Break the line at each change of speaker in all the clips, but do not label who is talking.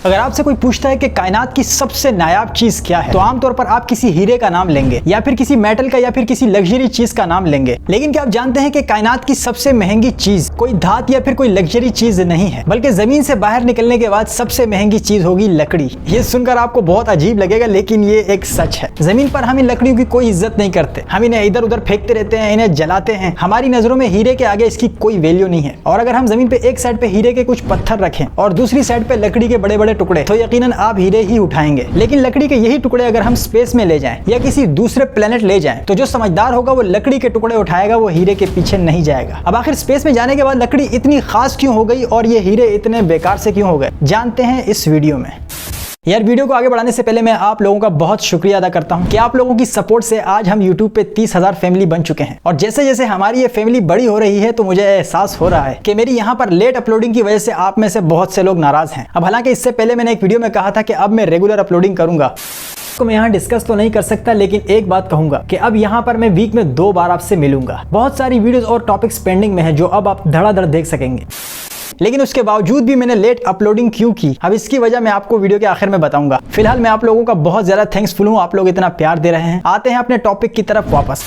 अगर आपसे कोई पूछता है कि कायनात की सबसे नायाब चीज क्या है, तो आमतौर पर आप किसी हीरे का नाम लेंगे या फिर किसी मेटल का या फिर किसी लग्जरी चीज का नाम लेंगे। लेकिन क्या आप जानते हैं कि कायनात की सबसे महंगी चीज कोई धात या फिर कोई लग्जरी चीज नहीं है, बल्कि जमीन से बाहर निकलने के बाद सबसे महंगी चीज होगी लकड़ी। ये सुनकर आपको बहुत अजीब लगेगा, लेकिन ये एक सच है। जमीन पर हम इन लकड़ियों की कोई इज्जत नहीं करते, हम इन्हें इधर उधर फेंकते रहते हैं, इन्हें जलाते हैं। हमारी नजरों में हीरे के आगे इसकी कोई वैल्यू नहीं है। और अगर हम जमीन पे एक साइड पे हीरे के कुछ पत्थर रखें और दूसरी साइड पे लकड़ी के बड़े बड़े टुकड़े, तो यकीनन आप हीरे ही उठाएंगे। लेकिन लकड़ी के यही टुकड़े अगर हम स्पेस में ले जाएं या किसी दूसरे प्लेनेट ले जाएं, तो जो समझदार होगा वो लकड़ी के टुकड़े उठाएगा, वो हीरे के पीछे नहीं जाएगा। अब आखिर स्पेस में जाने के बाद लकड़ी इतनी खास क्यों हो गई और ये हीरे इतने बेकार से क्यों हो गए, जानते हैं इस वीडियो में। यार, वीडियो को आगे बढ़ाने से पहले मैं आप लोगों का बहुत शुक्रिया अदा करता हूं कि आप लोगों की सपोर्ट से आज हम YouTube पे 30,000 फैमिली बन चुके हैं। और जैसे जैसे हमारी ये फैमिली बड़ी हो रही है, तो मुझे एहसास हो रहा है कि मेरी यहाँ पर लेट अपलोडिंग की वजह से आप में से बहुत से लोग नाराज हैं। अब हालांकि इससे पहले मैंने एक वीडियो में कहा था कि अब मैं रेगुलर अपलोडिंग करूंगा, तो मैं यहाँ डिस्कस तो नहीं कर सकता, लेकिन एक बात कहूंगा कि अब यहाँ पर मैं वीक में 2 बार आपसे मिलूंगा। बहुत सारी वीडियोस और टॉपिक्स पेंडिंग में है जो अब आप धड़ाधड़ देख सकेंगे। लेकिन उसके बावजूद भी मैंने लेट अपलोडिंग क्यों की, अब इसकी वजह मैं आपको वीडियो के आखिर में बताऊंगा। फिलहाल मैं आप लोगों का बहुत ज्यादा थैंक्सफुल हूँ, आप लोग इतना प्यार दे रहे हैं। आते हैं अपने टॉपिक की तरफ वापस।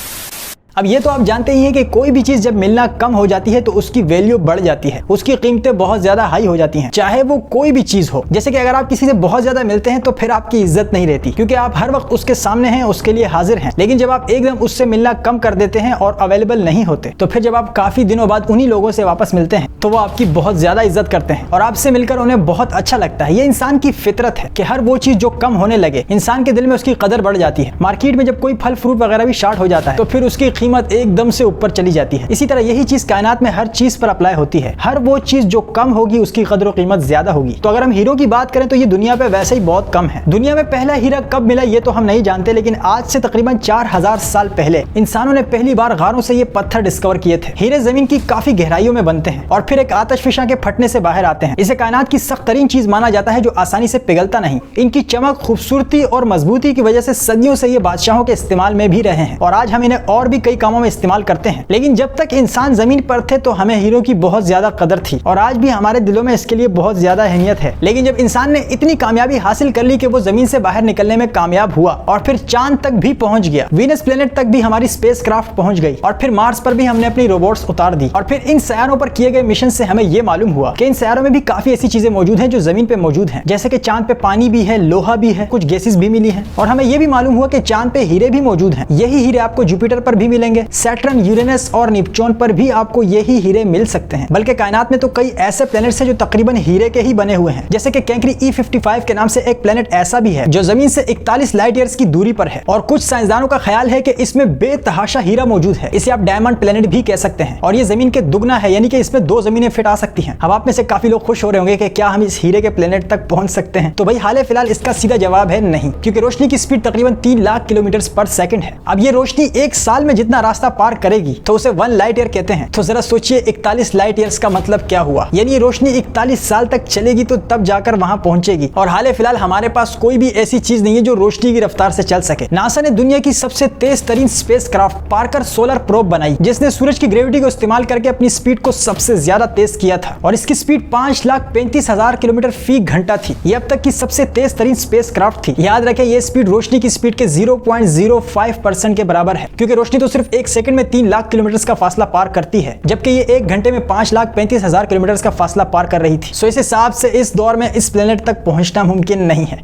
अब ये तो आप जानते ही हैं कि कोई भी चीज जब मिलना कम हो जाती है तो उसकी वैल्यू बढ़ जाती है, उसकी कीमतें बहुत ज्यादा हाई हो जाती हैं, चाहे वो कोई भी चीज हो। जैसे कि अगर आप किसी से बहुत ज्यादा मिलते हैं तो फिर आपकी इज्जत नहीं रहती, क्योंकि आप हर वक्त उसके सामने हैं, उसके लिए हाजिर हैं। लेकिन जब आप एकदम उससे मिलना कम कर देते हैं और अवेलेबल नहीं होते, तो फिर जब आप काफी दिनों बाद उन्हीं लोगों से वापस मिलते हैं तो वो आपकी बहुत ज्यादा इज्जत करते हैं और आपसे मिलकर उन्हें बहुत अच्छा लगता है। ये इंसान की फितरत है कि हर वो चीज जो कम होने लगे, इंसान के दिल में उसकी कदर बढ़ जाती है। मार्केट में जब कोई फल फ्रूट वगैरह भी शार्ट हो जाता है तो फिर उसकी कीमत एकदम से ऊपर चली जाती है। इसी तरह यही चीज कायनात में हर चीज पर अप्लाई होती है। हर वो चीज जो कम होगी उसकी कदर कीमत ज्यादा होगी। तो अगर हम हीरो की बात करें तो ये दुनिया पे वैसे ही बहुत कम है। दुनिया में पहला हीरा कब मिला ये तो हम नहीं जानते, लेकिन आज से तकरीबन 4000 साल पहले इंसानों ने पहली बार गारों से ये पत्थर डिस्कवर किए थे। हीरे जमीन की काफी गहराइयों में बनते हैं और फिर एक आतिशफिशा के फटने से बाहर आते हैं। इसे कायनात की सख्त तरीन चीज माना जाता है जो आसानी से पिघलता नहीं। इनकी चमक, खूबसूरती और मजबूती की वजह से सदियों से ये बादशाहों के इस्तेमाल में भी रहे हैं और आज हम इन्हें और भी कई कामों में इस्तेमाल करते हैं। लेकिन जब तक इंसान जमीन पर थे तो हमें हीरो की बहुत ज्यादा कदर थी और आज भी हमारे दिलों में इसके लिए बहुत ज्यादा अहमियत है। लेकिन जब इंसान ने इतनी कामयाबी हासिल कर ली कि वो जमीन से बाहर निकलने में कामयाब हुआ और फिर चांद तक भी पहुंच गया, वीनस प्लेनेट तक भी हमारी स्पेस क्राफ्ट पहुंच गई और फिर मार्स पर भी हमने अपनी रोबोट्स उतार दी और फिर इन सैयारों पर किए गए मिशन से हमें ये मालूम हुआ कि इन सैयारों में भी काफी ऐसी चीजें मौजूद हैं जो जमीन पे मौजूद हैं। जैसे कि चांद पे पानी भी है, लोहा भी है, कुछ गैसेस भी मिली है और हमें ये भी मालूम हुआ कि चांद पे हीरे भी मौजूद हैं। यही हीरे आपको जुपिटर पर भी मिलेंगे, सैटर्न, यूरेनस और नेपच्यून पर भी आपको यही हीरे मिल सकते हैं। बल्कि कायनात में तो कई ऐसे प्लेनेट्स हैं जो तकरीबन हीरे के ही बने हुए हैं। जैसे कि कैंकरी E55 के नाम से एक प्लेनेट ऐसा भी है जो जमीन से 41 लाइट ईयर्स की दूरी पर है और कुछ साइंसदानों का ख्याल है कि इसमें बेतहाशा हीरा मौजूद है। इसे आप डायमंड प्लेनेट भी कह सकते हैं और ये जमीन के दुगना है, यानी कि इसमें 2 जमीनें फिट आ सकती हैं। अब आप में से काफी लोग खुश हो रहे होंगे कि क्या हम इस हीरे के प्लेनेट तक पहुंच सकते हैं, तो भाई हाल फिलहाल इसका सीधा जवाब है नहीं, क्योंकि रोशनी की स्पीड तकरीबन 3 लाख किलोमीटर पर सेकंड है। अब ये रोशनी एक साल में जितना रास्ता पार करेगी तो उसे 1 लाइट ईयर कहते हैं। तो जरा सोचिए 41 लाइट ईयर्स का मतलब क्या हुआ, यानी रोशनी 41 साल तक चलेगी तो तब जाकर वहां पहुंचेगी। और हाल फिलहाल हमारे पास कोई भी ऐसी चीज नहीं है जो रोशनी की रफ्तार से चल सके। नासा ने दुनिया की सबसे तेज तरीन space craft Parker solar probe बनाई, जिसने सूरज की ग्रेविटी को इस्तेमाल करके अपनी स्पीड को सबसे ज्यादा तेज किया था और इसकी स्पीड 5,35,000 किलोमीटर फी घंटा थी। ये अब तक की सबसे तेज तरीन स्पेस क्राफ्ट थी। याद रखें, ये स्पीड रोशनी की स्पीड के 0.05% के बराबर है, क्योंकि रोशनी तो सिर्फ 1 सेकंड में 3 लाख किलोमीटर का फासला पार करती है, जबकि ये 1 घंटे में 5,35,000 किलोमीटर का फासला पार कर रही थी। सो इस हिसाब से इस दौर में इस प्लेनेट तक पहुंचना मुमकिन नहीं है।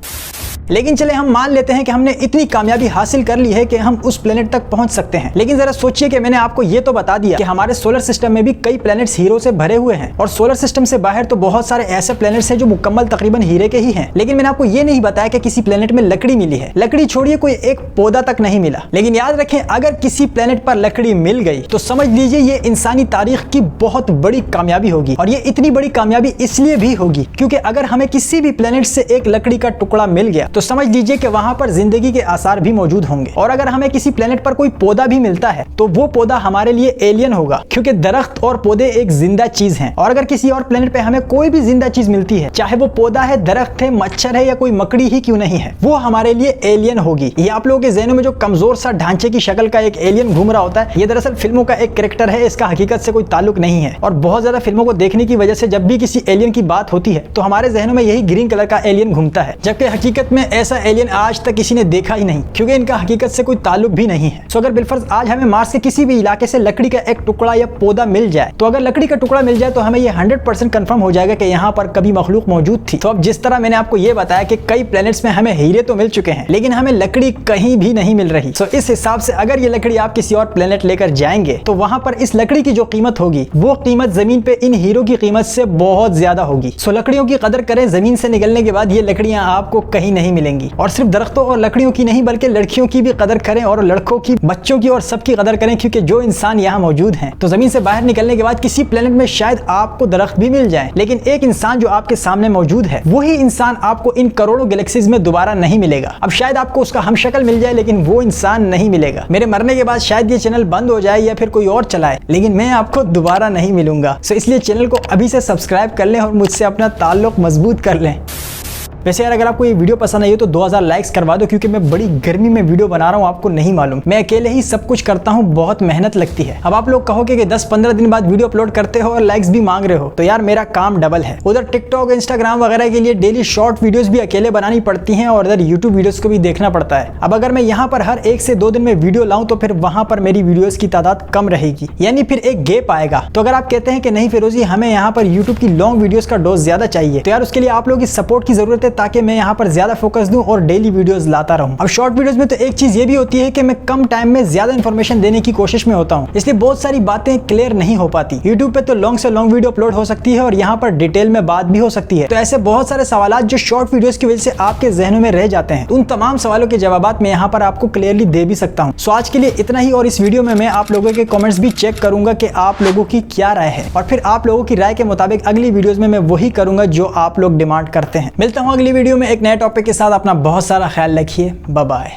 लेकिन चले हम मान लेते हैं कि हमने इतनी कामयाबी हासिल कर ली है कि हम उस प्लेनेट तक पहुंच सकते हैं। लेकिन जरा सोचिए कि मैंने आपको ये तो बता दिया कि हमारे सोलर सिस्टम में भी कई प्लेनेट्स हीरो से भरे हुए हैं और सोलर सिस्टम से बाहर तो बहुत सारे ऐसे प्लेनेट्स हैं जो मुकम्मल तकरीबन हीरे के ही हैं। लेकिन मैंने आपको ये नहीं बताया कि किसी प्लेनेट में लकड़ी मिली है। लकड़ी छोड़िए, कोई एक पौधा तक नहीं मिला। लेकिन याद रखें, अगर किसी प्लेनेट पर लकड़ी मिल गई तो समझ लीजिए ये इंसानी तारीख की बहुत बड़ी कामयाबी होगी। और ये इतनी बड़ी कामयाबी इसलिए भी होगी क्योंकि अगर हमें किसी भी प्लेनेट से एक लकड़ी का टुकड़ा मिल गया तो समझ लीजिए कि वहां पर जिंदगी के आसार भी मौजूद होंगे। और अगर हमें किसी प्लेनेट पर कोई पौधा भी मिलता है तो वो पौधा हमारे लिए एलियन होगा, क्योंकि दरख्त और पौधे एक जिंदा चीज हैं। और अगर किसी और प्लेनेट पे हमें कोई भी जिंदा चीज मिलती है, चाहे वो पौधा है, दरख्त है, मच्छर है या कोई मकड़ी ही क्यों नहीं है, वो हमारे लिए एलियन होगी। ये आप लोगों के ज़हनों में जो कमजोर सा ढांचे की शक्ल का एक एलियन घूम रहा होता है, ये दरअसल फिल्मों का एक कैरेक्टर है, इसका हकीकत से कोई ताल्लुक नहीं है। और बहुत ज्यादा फिल्मों को देखने की वजह से जब भी किसी एलियन की बात होती है तो हमारे जहनों में यही ग्रीन कलर का एलियन घूमता है, जबकि हकीकत में ऐसा एलियन आज तक किसी ने देखा ही नहीं, क्योंकि इनका हकीकत से कोई ताल्लुक भी नहीं है। तो अगर बिलफर्ज आज हमें मार्स के किसी भी इलाके से लकड़ी का एक टुकड़ा या पौधा मिल जाए, तो अगर लकड़ी का टुकड़ा मिल जाए तो हमें ये 100% कंफर्म हो जाएगा कि यहाँ पर कभी मखलूक मौजूद थी। तो अब जिस तरह मैंने आपको ये बताया कि कई प्लैनेट्स में हमें हीरे तो मिल चुके हैं, लेकिन हमें लकड़ी कहीं भी नहीं मिल रही। तो इस हिसाब से अगर ये लकड़ी आप किसी और प्लैनेट लेकर जाएंगे तो वहां पर इस लकड़ी की जो कीमत होगी वो कीमत जमीन पे इन हीरो की कीमत से बहुत ज्यादा होगी। सो लकड़ियों की कदर करें, जमीन से निकलने के बाद ये लकड़ियां आपको कहीं नहीं मिलेंगी। और सिर्फ दरख्तों और लकड़ियों की नहीं बल्कि लड़कियों की भी कदर करें, और लड़कों की, बच्चों की और सबकी कदर करें, क्योंकि जो इंसान यहाँ मौजूद हैं तो जमीन से बाहर निकलने के बाद किसी प्लेनेट में शायद आपको दरख्त भी मिल जाए, लेकिन एक इंसान जो आपके सामने मौजूद है वही इंसान आपको इन करोड़ों गैलेक्सीज में दोबारा नहीं मिलेगा। अब शायद आपको उसका हमशक्ल मिल जाए, लेकिन वो इंसान नहीं मिलेगा। मेरे मरने के बाद शायद ये चैनल बंद हो जाए या फिर कोई और चलाए, लेकिन मैं आपको दोबारा नहीं मिलूंगा। सो इसलिए चैनल को अभी से सब्सक्राइब कर लें और मुझसे अपना ताल्लुक मजबूत कर लें। वैसे यार अगर आपको ये वीडियो पसंद आई हो तो 2000 लाइक्स करवा दो, क्योंकि मैं बड़ी गर्मी में वीडियो बना रहा हूँ, आपको नहीं मालूम। मैं अकेले ही सब कुछ करता हूँ, बहुत मेहनत लगती है। अब आप लोग कहोगे कि 10-15 दिन बाद वीडियो अपलोड करते हो और लाइक्स भी मांग रहे हो, तो यार मेरा काम डबल है। उधर टिकटॉक, इंस्टाग्राम वगैरह के लिए डेली शॉर्ट वीडियोस भी अकेले बनानी पड़ती हैं, और इधर यूट्यूब वीडियोस को भी देखना पड़ता है। अब अगर मैं यहाँ पर हर 1 से 2 दिन में वीडियो लाऊं तो फिर वहां पर मेरी वीडियोस की तादाद कम रहेगी, यानी फिर एक गैप आएगा। तो अगर आप कहते हैं कि नहीं फिरोजी हमें यहाँ पर यूट्यूब की लॉन्ग वीडियोस का डोज ज्यादा चाहिए, तो यार उसके लिए आप लोगों की सपोर्ट की जरूरत है, ताकि मैं यहाँ पर ज्यादा फोकस दूं और डेली वीडियोस लाता रहूं। अब शॉर्ट वीडियोस में तो एक चीज ये भी होती है कि मैं कम टाइम में ज्यादा इन्फॉर्मेशन देने की कोशिश में होता हूं, इसलिए बहुत सारी बातें क्लियर नहीं हो पाती। यूट्यूब पे तो लॉन्ग से लॉन्ग वीडियो अपलोड हो सकती है और यहाँ पर डिटेल में बात भी हो सकती है। तो ऐसे बहुत सारे सवाल जो शॉर्ट वीडियोस की वजह से आपके जहनों में रह जाते हैं, उन तमाम सवालों के जवाब मैं यहाँ पर आपको क्लियरली दे भी सकता हूँ। सो आज के लिए इतना ही, और इस वीडियो में मैं आप लोगों के कॉमेंट्स भी चेक करूंगा कि आप लोगों की क्या राय है, और फिर आप लोगों की राय के मुताबिक अगली वीडियोस में मैं वही करूंगा जो आप लोग डिमांड करते हैं। मिलता हूँ अगली वीडियो में एक नए टॉपिक के साथ। अपना बहुत सारा ख्याल रखिए। Bye bye.